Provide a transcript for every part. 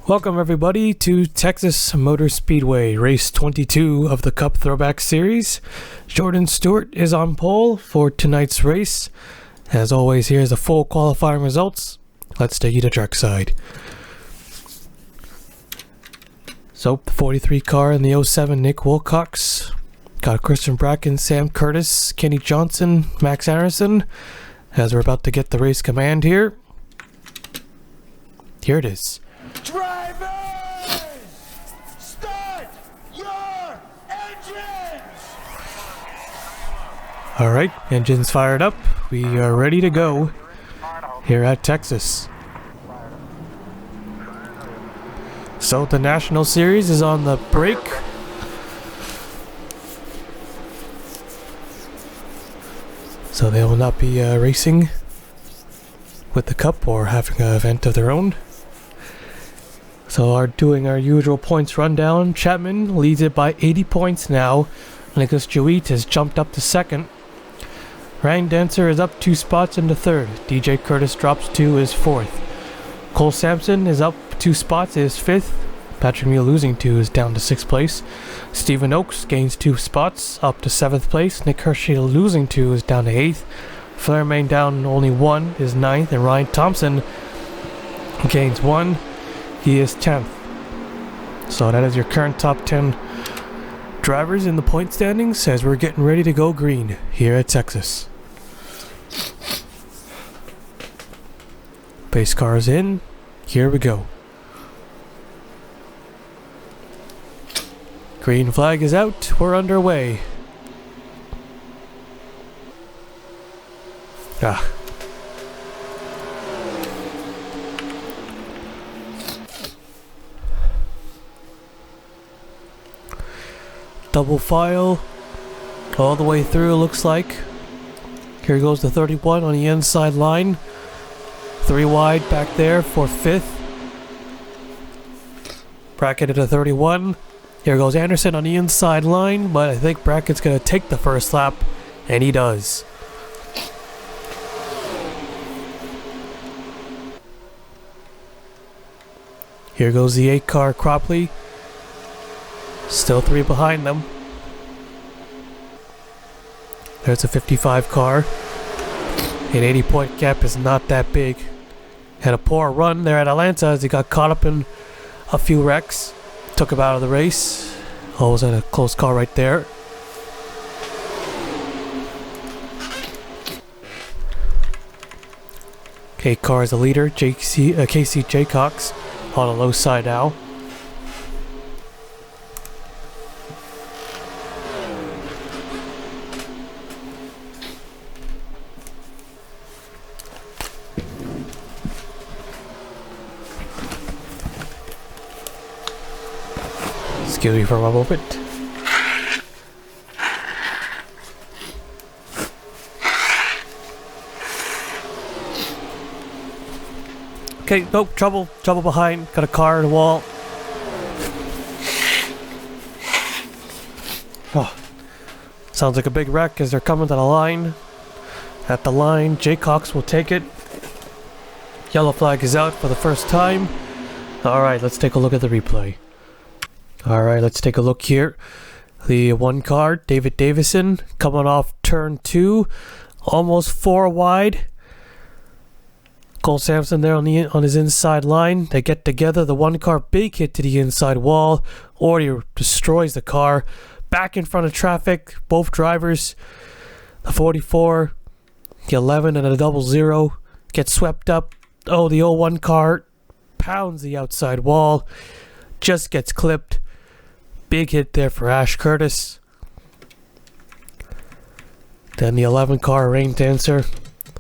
Welcome everybody to Texas Motor Speedway, race 22 of the Cup Throwback Series. Jordan Stewart is on pole for tonight's race. As always, here's the full qualifying results. Let's take you to trackside. So, the 43 car in the 07 Nick Wilcox. Got Christian Bracken, Sam Curtis, Kenny Johnson, Max Harrison. As we're about to get the race command here. Here it is. Drivers, start your engines! Alright, engines fired up. We are ready to go here at Texas. So the National Series is on the break. So they will not be racing with the Cup or having an event of their own. So doing our usual points rundown. Chapman leads it by 80 points now. Nicholas Jewett has jumped up to second. Ryan Dancer is up 2 spots into third. DJ Curtis drops 2, is fourth. Cole Sampson is up 2 spots, is fifth. Patrick Mew losing 2 is down to 6th place. Stephen Oakes gains 2 spots up to 7th place. Nick Hershey losing 2 is down to 8th. Flair Main down only 1 is 9th. And Ryan Thompson gains 1. He is 10th. So that is your current top 10 drivers in the point standings as we're getting ready to go green here at Texas. Base cars in. Here we go. Green flag is out. We're underway. Double file all the way through, looks like. Here goes the 31 on the inside line. 3 wide back there for 5th. Brackett at a 31. Here goes Anderson on the inside line, but I think Brackett's going to take the first lap, and he does. Here goes the 8 car Cropley. Still 3 behind them. There's a 55 car. An 80-point gap is not that big. Had a poor run there at Atlanta as he got caught up in a few wrecks. Took him out of the race. Always had a close call right there. K car is the leader. Casey Jaycox on the low side now. Excuse me for a moment. Okay, nope, trouble behind. Got a car in the wall. Oh, sounds like a big wreck as they're coming to the line. At the line, Jaycox will take it. Yellow flag is out for the first time. Alright, let's take a look at the replay. Alright, let's take a look here. The 1 car, David Davison, coming off turn 2, almost 4 wide. Cole Sampson there on his inside line. They get together. The 1 car, big hit to the inside wall. Or destroys the car. Back in front of traffic, both drivers. The 44, the 11, and the 00 get swept up. Oh, the 01 car pounds the outside wall. Just gets clipped. Big hit there for Ash Curtis. Then the 11 car, Rain Dancer,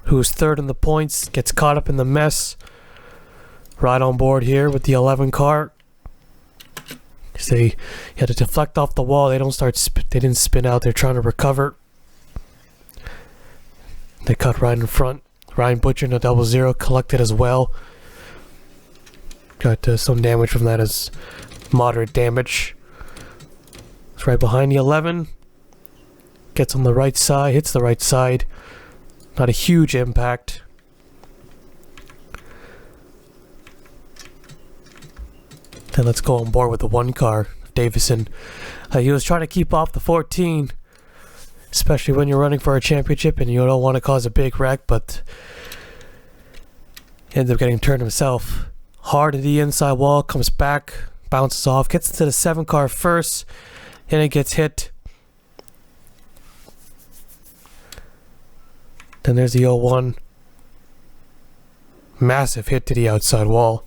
who's 3rd in the points, gets caught up in the mess. Right on board here with the 11 car. They had to deflect off the wall. They didn't spin out. They're trying to recover. They cut right in front. Ryan Butcher and a 00 collected as well. Got some damage from that, as moderate damage. It's right behind the 11. Gets on the right side, hits the right side. Not a huge impact. Then let's go on board with the 1 car, Davison. He was trying to keep off the 14, especially when you're running for a championship and you don't want to cause a big wreck, but he ends up getting turned himself. Hard to the inside wall, comes back, bounces off, gets into the 7 car first, and it gets hit. Then there's the 01. Massive hit to the outside wall.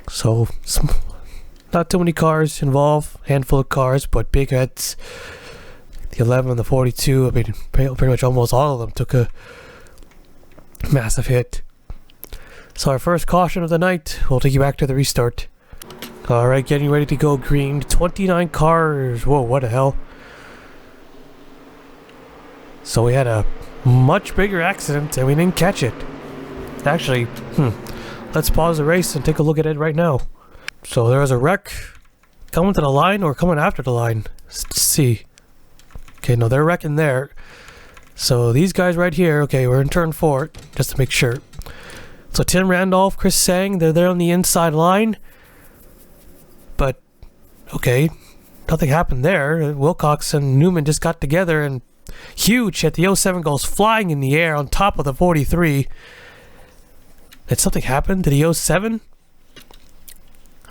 So, not too many cars involved, handful of cars, but big hits. The 11 and the 42, I mean, pretty much almost all of them took a massive hit. So our first caution of the night, we'll take you back to the restart. Alright, getting ready to go green. 29 cars, whoa, what the hell. So we had a much bigger accident and we didn't catch it. Actually, let's pause the race and take a look at it right now. So there was a wreck coming to the line or coming after the line. Let's see. Okay, no, they're wrecking there. So these guys right here, okay, we're in turn 4, just to make sure. So Tim Randolph, Chris Sang, they're there on the inside line. But, okay, nothing happened there. Wilcox and Newman just got together and huge hit. The 07 goes flying in the air on top of the 43. Did something happen to the 07?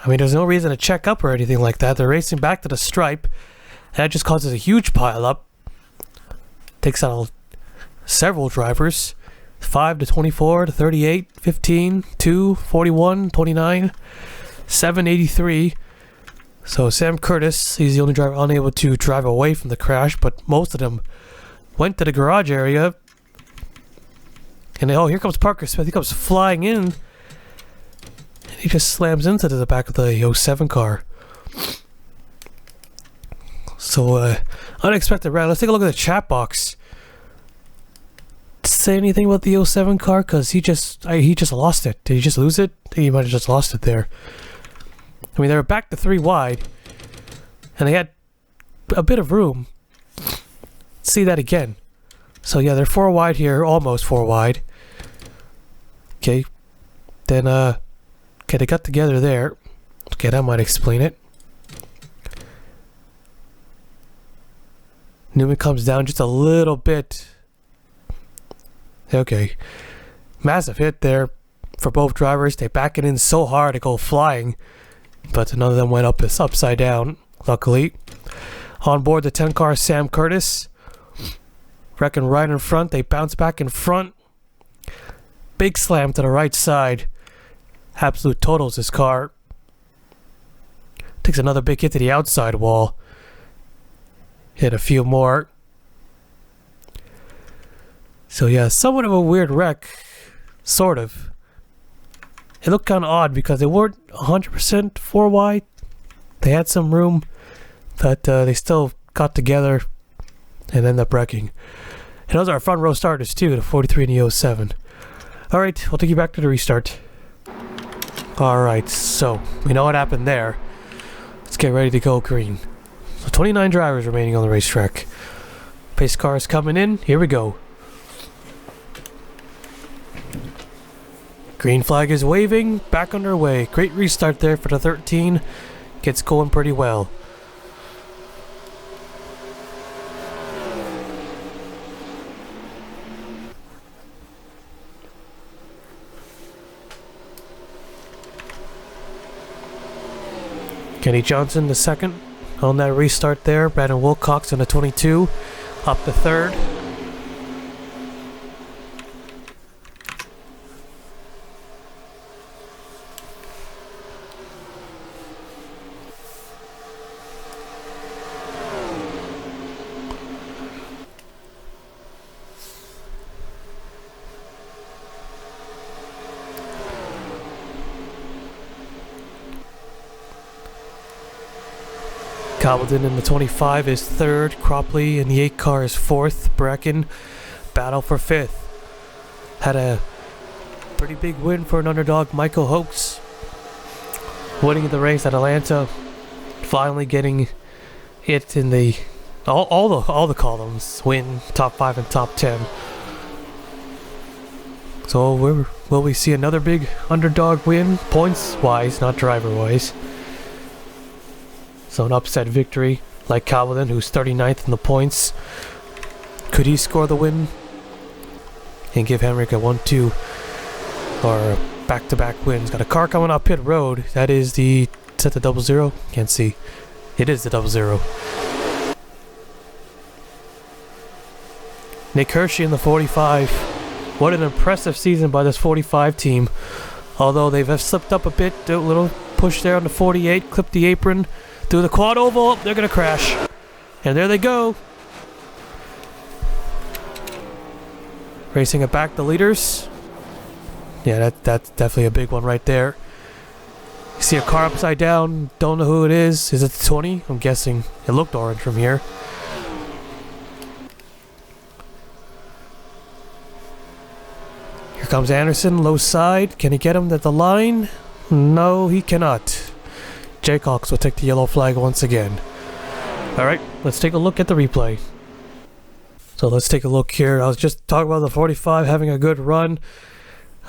I mean, there's no reason to check up or anything like that. They're racing back to the stripe. That just causes a huge pile up. Takes out several drivers. 5 to 24 to 38, 15, 2, 41, 29, 7, 83. So Sam Curtis, he's the only driver unable to drive away from the crash, but most of them went to the garage area. And oh, here comes Parker Smith. He comes flying in. And he just slams into the back of the 07 car. So, unexpected wreck. Let's take a look at the chat box. Say anything about the 07 car? Because he just lost it. Did he just lose it? I think he might have just lost it there. I mean, they were back to 3 wide. And they had a bit of room. Let's see that again. So yeah, they're 4 wide here. Almost 4 wide. Okay. Then, okay, they got together there. Okay, that might explain it. Newman comes down just a little bit. Okay. Massive hit there for both drivers. They back it in so hard to go flying. But none of them went up upside down, luckily. On board the 10 car, Sam Curtis. Wrecking right in front. They bounce back in front. Big slam to the right side. Absolute totals his car. Takes another big hit to the outside wall. Hit a few more. So yeah, somewhat of a weird wreck. Sort of. It looked kind of odd because they weren't 100% 4 wide. They had some room, but they still got together and ended up wrecking. And those are our front row starters too, the 43 and the 07. Alright, we'll take you back to the restart. Alright, so we know what happened there. Let's get ready to go green. So 29 drivers remaining on the racetrack. Pace cars coming in. Here we go. Green flag is waving. Back underway. Great restart there for the 13. Gets going pretty well. Kenny Johnson, the second. On that restart there, Brandon Wilcox in the 22, up to third. Cobbleton in the 25 is third. Cropley in the 8 car is fourth. Bracken battle for fifth. Had a pretty big win for an underdog, Michael Hoax. Winning the race at Atlanta. Finally getting it in the all the columns. Win top 5 and top 10. So will we see another big underdog win? Points-wise, not driver-wise. So an upset victory, like Calvin, who's 39th in the points. Could he score the win? And give Henrik a 1-2 or back-to-back wins. Got a car coming up pit road. That is the... Is that the 00? Can't see. It is the 00. Nick Hershey in the 45. What an impressive season by this 45 team. Although they've slipped up a bit. A little push there on the 48. Clipped the apron. Through the quad oval. They're going to crash. And there they go. Racing it back, the leaders. Yeah, that's definitely a big one right there. You see a car upside down. Don't know who it is. Is it the 20? I'm guessing. It looked orange from here. Here comes Anderson, low side. Can he get him at the line? No, he cannot. Jaycox will take the yellow flag once again. Alright, let's take a look at the replay. So let's take a look here. I was just talking about the 45 having a good run.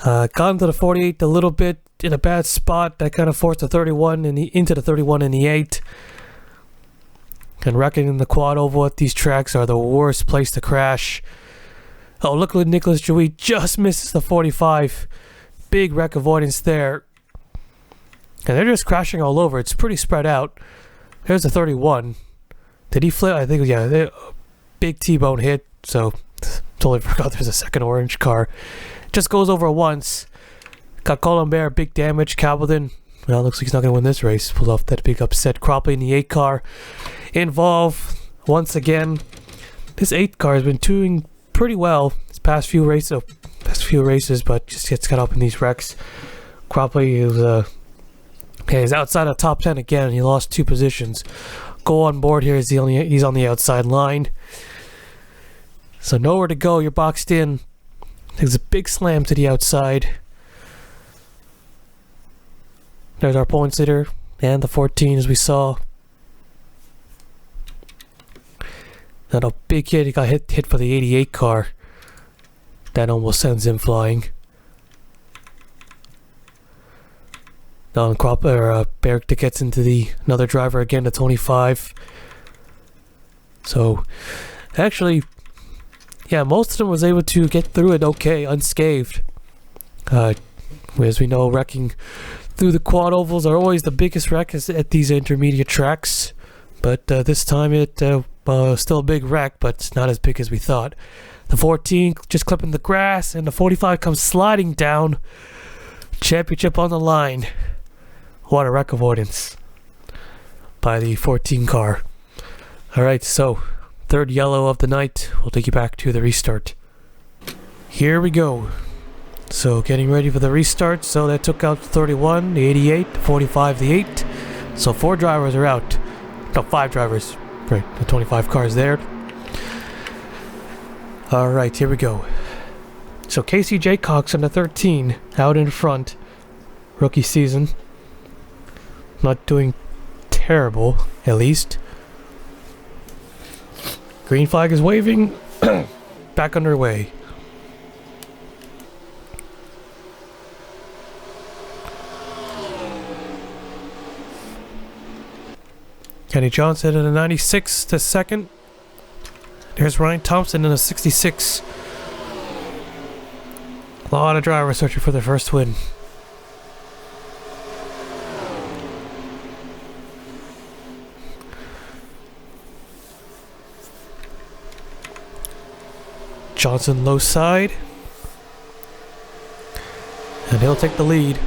Got into the 48 a little bit in a bad spot. That kind of forced the 31 into the 31 in the 8. And wrecking in the quad oval at these tracks are the worst place to crash. Oh, look at Nicholas Jouy just misses the 45. Big wreck avoidance there. And they're just crashing all over. It's pretty spread out. There's the 31. Did he flip? I think, yeah. Big T-bone hit. So, totally forgot there's a second orange car. Just goes over once. Got Colombert, big damage. Calvin, well, looks like he's not going to win this race. Pulled off that big upset. Cropley in the 8 car. Involved once again. This 8 car has been doing pretty well this past few races, but just gets caught up in these wrecks. Cropley is outside of top 10 again. He lost 2 positions. Go on board here. He's on the outside line. So nowhere to go. You're boxed in. There's a big slam to the outside. There's our points leader and the 14 as we saw. Then a big hit. He got hit for the 88 car. That almost sends him flying. Now Berg gets into another driver again, the 25. So actually, yeah, most of them was able to get through it okay, unscathed. As we know, wrecking through the quad ovals are always the biggest wreck at these intermediate tracks. But this time it still a big wreck, but it's not as big as we thought. The 14 just clipping the grass, and the 45 comes sliding down. Championship on the line. What a wreck avoidance by the 14 car. Alright, so third yellow of the night. We'll take you back to the restart. Here we go. So getting ready for the restart. So that took out 31, the 88, the 45, the 8. So 4 drivers are out. No, 5 drivers. Right, the 25 cars there. Alright, here we go. So Casey Jaycox on the 13, out in front. Rookie season. Not doing terrible, at least. Green flag is waving. Back underway. Kenny Johnson in a 96 to second. There's Ryan Thompson in a 66. A lot of drivers searching for their first win. Johnson low side. And he'll take the lead.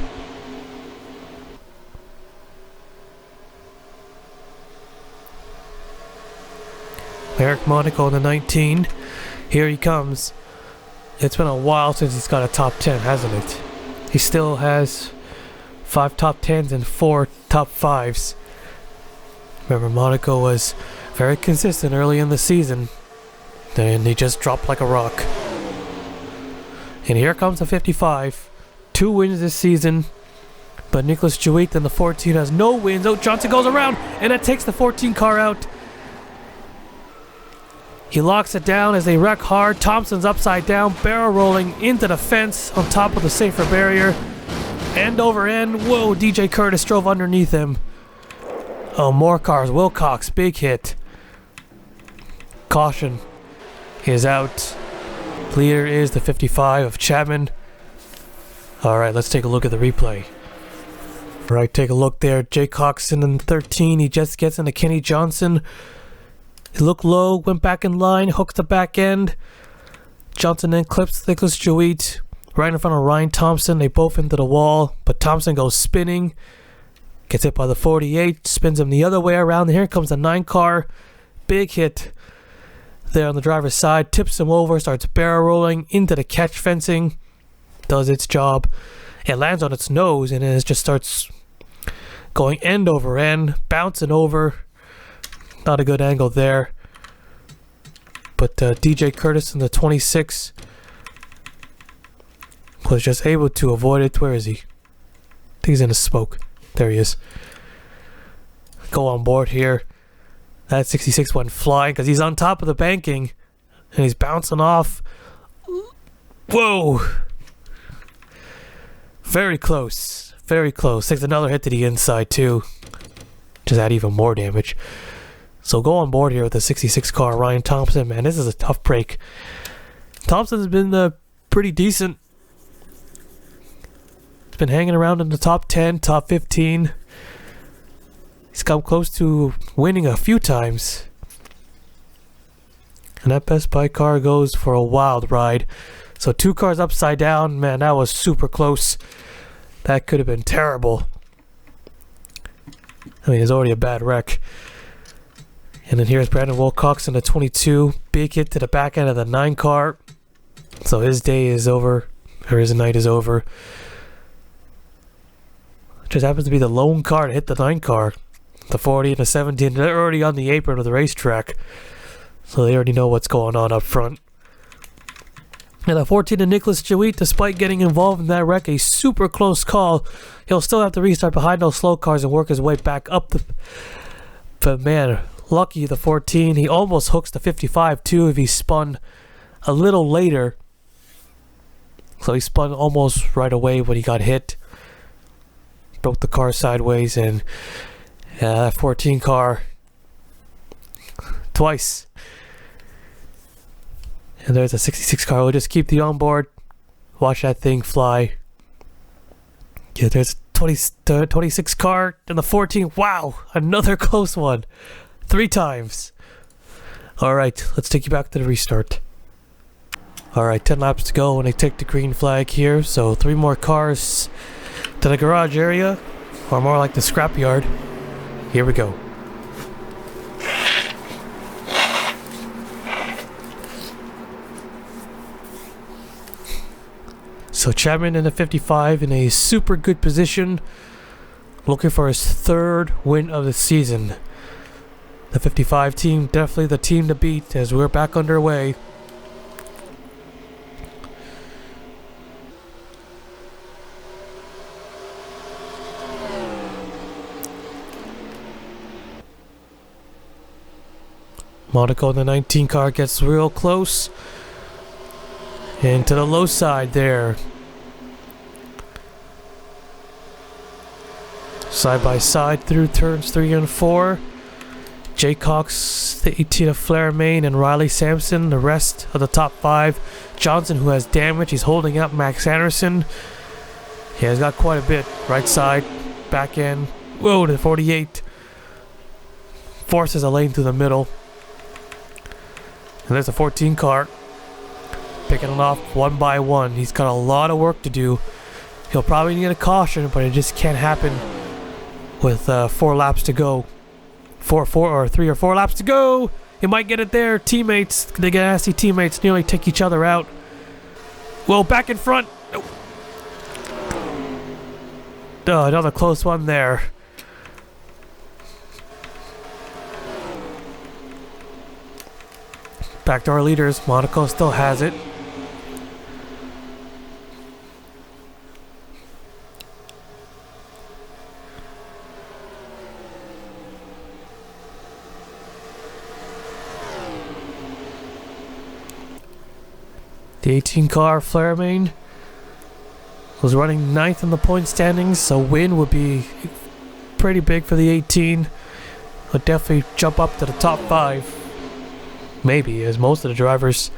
Eric Monaco in the 19. Here he comes. It's been a while since he's got a top 10, hasn't it? He still has 5 top 10s and 4 top 5s. Remember, Monaco was very consistent early in the season. Then he just dropped like a rock. And here comes the 55. 2 wins this season. But Nicholas Jouy in the 14 has no wins. Oh, Johnson goes around, and that takes the 14 car out. He locks it down as they wreck hard. Thompson's upside down, barrel rolling into the fence on top of the safer barrier. End over end. Whoa, DJ Curtis drove underneath him. Oh, more cars. Wilcox, big hit. Caution is out. Leader is the 55 of Chapman. Alright, let's take a look at the replay. Alright, take a look there. Jay Coxon in 13. He just gets into Kenny Johnson. He looked low, went back in line, hooked the back end. Johnson then clips Nicholas Jewett right in front of Ryan Thompson. They both into the wall, but Thompson goes spinning. Gets hit by the 48, spins him the other way around. And here comes the 9 car. Big hit there on the driver's side. Tips him over, starts barrel rolling into the catch fencing. Does its job. It lands on its nose and it just starts going end over end, bouncing over. Not a good angle there. But DJ Curtis in the 26 was just able to avoid it. Where is he? I think he's in the smoke. There he is. Go on board here. That 66 went flying because he's on top of the banking. And he's bouncing off. Whoa! Very close. Very close. Takes another hit to the inside too. Just add even more damage. So go on board here with the 66 car. Ryan Thompson, man, this is a tough break. Thompson's been pretty decent. He's been hanging around in the top 10, top 15. He's come close to winning a few times. And that Best Buy car goes for a wild ride. So 2 cars upside down, man, that was super close. That could have been terrible. I mean, it's already a bad wreck. And then here's Brandon Wilcox in the 22. Big hit to the back end of the 9 car. So his day is over. Or his night is over. Just happens to be the lone car to hit the 9 car. The 40 and the 17. They're already on the apron of the racetrack. So they already know what's going on up front. And the 14 of Nicholas Jewett, despite getting involved in that wreck, a super close call. He'll still have to restart behind those slow cars and work his way back up the... But man... Lucky the 14. He almost hooks the 55 too if he spun a little later. So he spun almost right away when he got hit. Broke the car sideways and that 14 car twice. And there's a 66 car. We'll just keep the onboard. Watch that thing fly. Yeah, there's 26 car and the 14. Wow, another close one. 3 times. Alright, let's take you back to the restart. Alright, 10 laps to go and they take the green flag here. So 3 more cars to the garage area. Or more like the scrapyard. Here we go. So Chapman in the 55 in a super good position. Looking for his 3rd win of the season. The 55 team, definitely the team to beat as we're back underway. Monaco in the 19 car gets real close. And to the low side there. Side by side through turns 3 and 4. Jay Cox, the 18 of Flair Main, and Riley Sampson, the rest of the top 5. Johnson, who has damage, he's holding up Max Anderson. He has got quite a bit. Right side, back end. Whoa, the 48. Forces a lane through the middle. And there's a 14 car. Picking it off one by one. He's got a lot of work to do. He'll probably need a caution, but it just can't happen with 4 laps to go. 3 or 4 laps to go. He might get it there. Teammates, the nasty teammates nearly take each other out. Well, back in front. Nope. Oh, another close one there. Back to our leaders. Monaco still has it. The 18 car, Flairmain, was running 9th in the point standings, so win would be pretty big for the 18. Would definitely jump up to the top 5. Maybe, as most of the drivers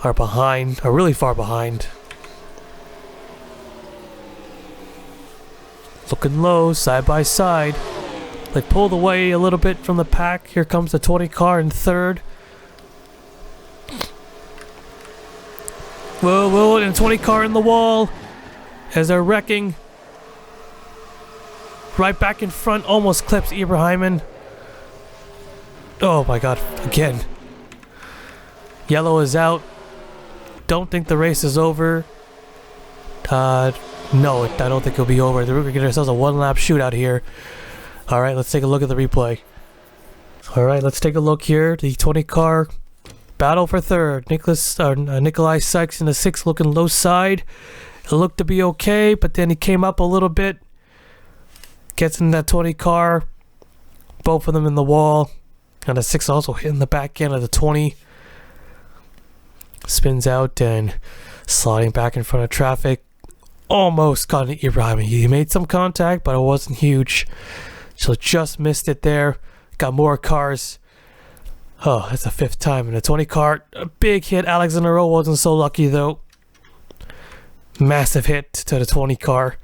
are behind, are really far behind. Looking low, side by side. They pulled away a little bit from the pack. Here comes the 20 car in 3rd. Whoa, and 20 car in the wall as they're wrecking. Right back in front, almost clips Ibrahiman. Oh my god, again. Yellow is out. Don't think the race is over. No, I don't think it'll be over. We're gonna get ourselves a 1-lap shootout here. Alright, let's take a look at the replay. Alright, let's take a look here. The 20 car battle for 3rd. Nikolai Sykes in the 6th, looking low side. It looked to be okay, but then he came up a little bit. Gets in that 20 car. Both of them in the wall. And the 6 also hitting the back end of the 20. Spins out and sliding back in front of traffic. Almost caught an Ibrahim. He made some contact, but it wasn't huge. So just missed it there. Got more cars. Oh, that's the 5th time in the 20 car. A big hit. Alexander Rowe wasn't so lucky though. Massive hit to the 20 car.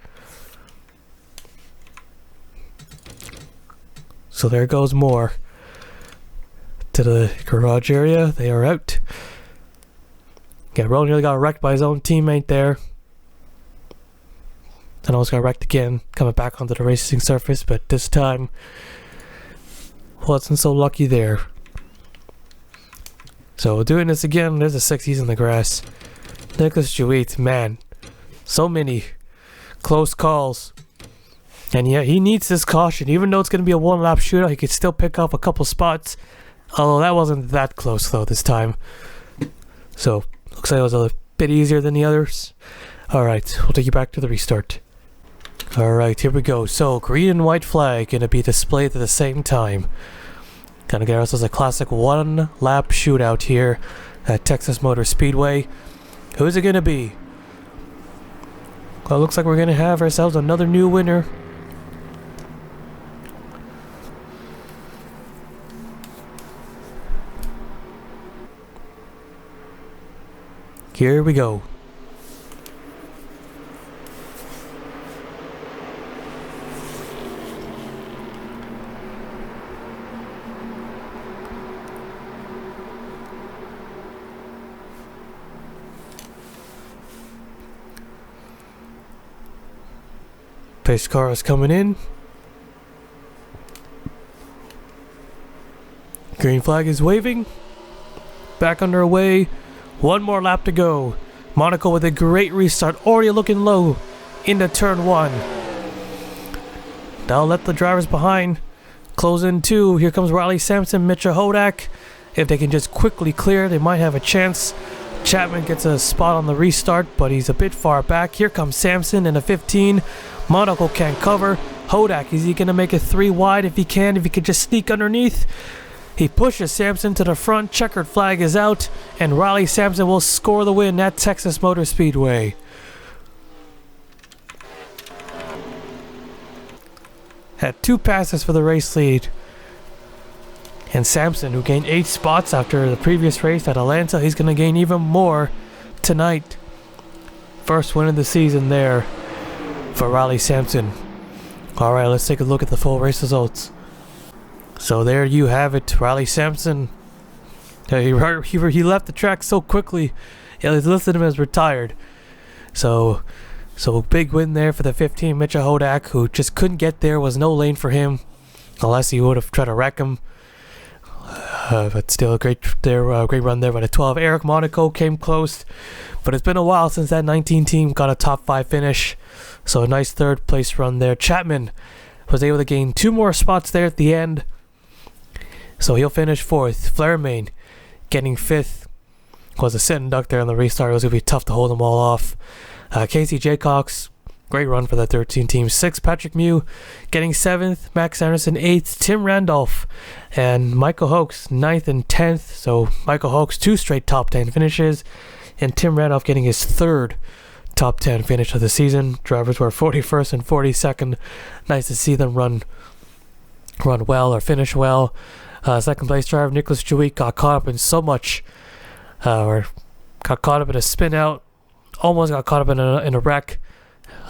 So there goes more. To the garage area. They are out. Yeah, Rowe nearly got wrecked by his own teammate there. And almost got wrecked again, coming back onto the racing surface, but this time wasn't so lucky there. So doing this again, there's a 6th, he's in the grass. Nicholas Jewett, man, so many close calls. And yeah, he needs this caution. Even though it's going to be a 1-lap shootout, he could still pick up a couple spots. Although that wasn't that close though this time. So, looks like it was a bit easier than the others. Alright, we'll take you back to the restart. Alright, here we go. So, green and white flag going to be displayed at the same time. Gonna get ourselves a classic 1-lap shootout here at Texas Motor Speedway. Who's it going to be? Well, it looks like we're going to have ourselves another new winner. Here we go. Pace car is coming in. Green flag is waving. Back underway. 1 more lap to go. Monaco with a great restart. Already looking low into turn 1. That'll let the drivers behind close in 2. Here comes Riley Sampson, Mitcha Hodak. If they can just quickly clear, they might have a chance. Chapman gets a spot on the restart, but he's a bit far back. Here comes Sampson in a 15. Monaco can't cover. Hodak, is he going to make it 3 wide if he can? If he could just sneak underneath? He pushes Sampson to the front. Checkered flag is out, and Riley Sampson will score the win at Texas Motor Speedway. Had 2 passes for the race lead. And Sampson, who gained 8 spots after the previous race at Atlanta, he's going to gain even more tonight. First win of the season there for Riley Sampson. Alright, let's take a look at the full race results. So there you have it, Riley Sampson. He left the track so quickly, it listed him as retired. So big win there for the 15, Mitcha Hodak, who just couldn't get there. Was no lane for him, unless he would have tried to wreck him. But still a great run there by the 12. Eric Monaco came close, but it's been a while since that 19 team got a top 5 finish. So a nice 3rd place run there. Chapman was able to gain 2 more spots there at the end, so he'll finish 4th. Flairmain getting 5th. Was a sitting duck there on the restart. It was going to be tough to hold them all off. Casey Jaycox, great run for the 13 team. 6th, Patrick Mew getting 7th. Max Anderson 8th. Tim Randolph and Michael Hoeks 9th and 10th. So Michael Hoeks 2 straight top 10 finishes. and Tim Randolph getting his third top 10 finish of the season. Drivers were 41st and 42nd. Nice to see them run well or finish well. Second place driver Nicholas Jewick got caught up in so much, or got caught up in a spin out, almost got caught up in a wreck,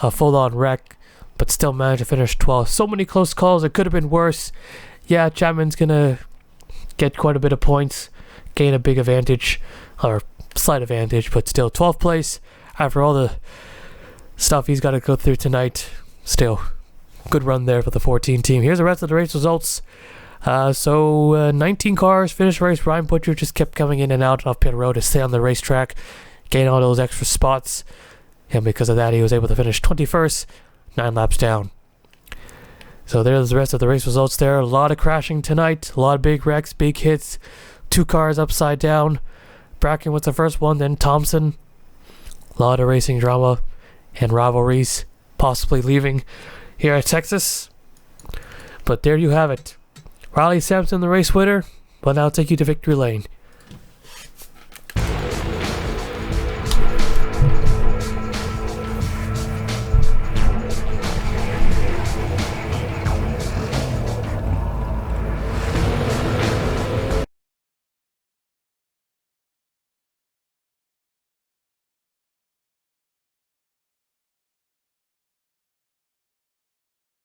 a full-on wreck, but still managed to finish 12th. So many close calls. It could have been worse. Yeah, Chapman's gonna get quite a bit of points, gain a big advantage, or slight advantage, but still 12th place after all the stuff he's got to go through tonight. Still, good run there for the 14 team. Here's the rest of the race results. 19 cars finished the race. Ryan Butcher just kept coming in and out off pit road to stay on the racetrack, gain all those extra spots, and because of that he was able to finish 21st, 9 laps down. So there's the rest of the race results there. A lot of crashing tonight, a lot of big wrecks, big hits, 2 cars upside down. Bracken was the first one, then Thompson. A lot of racing drama and rivalries possibly leaving here at Texas. But there you have it. Riley Sampson, the race winner, will now take you to victory lane.